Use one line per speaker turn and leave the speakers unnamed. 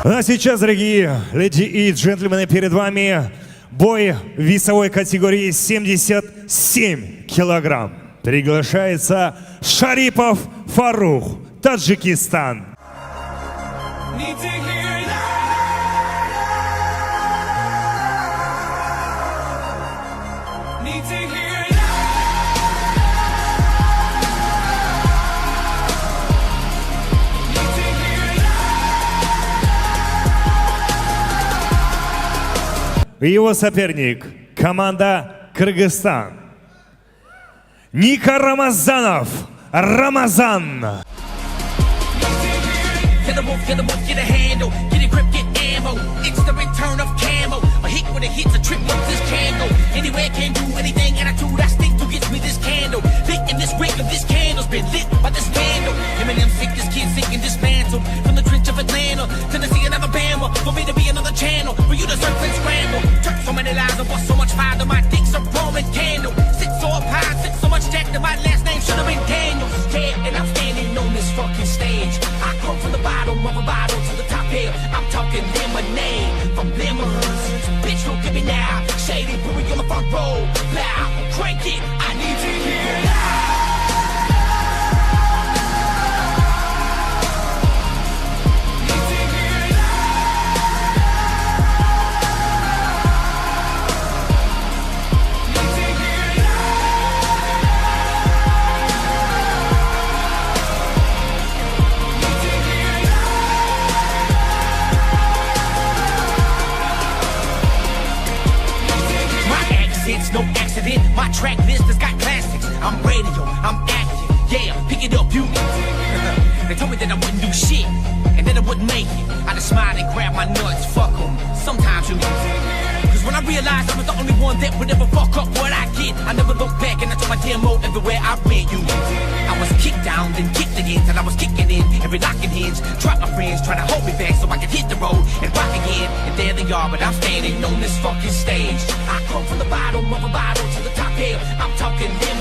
А сейчас, дорогие леди и джентльмены, перед вами бой весовой категории 77 килограмм. Приглашается Шарипов Фарух, Таджикистан. Его соперник – команда Кыргызстан. Ника Рамазанов. Рамазан.
Get a wolf, get a handle, get a grip, get ammo. It's the return of camo. A hit when it hits a trip with this candle. Anywhere can do anything, attitude I stick to gets me this candle. Lit in this wick of this candle's been lit by this candle. Eminem sick, this kid sick and dismantled. From the trench of Atlanta, Tennessee and Alabama. For me to be another channel, for you to surf and scramble. Took so many lies and bust so much fire that my dick's a Roman candle. Sit so up high, sit so much jack that my last name should have been Daniels. Yeah, and I'm standing on this fucking stage. I come from the bottom of a bottle to the top here. I'm talking lemonade from lemons. Bitch, look at me now. Shady, put me on the front row. Loud, crank it. I need to hear it loud. No accident, my track list has got classics. I'm radio, I'm active, yeah, pick it up, you. They told me that I wouldn't do shit, and that I wouldn't make it. I just smiled and grabbed my nuts, fuck them. Sometimes you cause when I realized I was the only one that would ever fuck up what I get, I never looked back and I took my demo everywhere I went, you. I was kicked down, then kicked again, till I was kicking in every locking hinge. Dropped my friends, trying to hold me back so I could hit the road and rock again. And there they are, but I'm standing on this fucking stage. I come from the bottom of a bottle to the top here. I'm talking them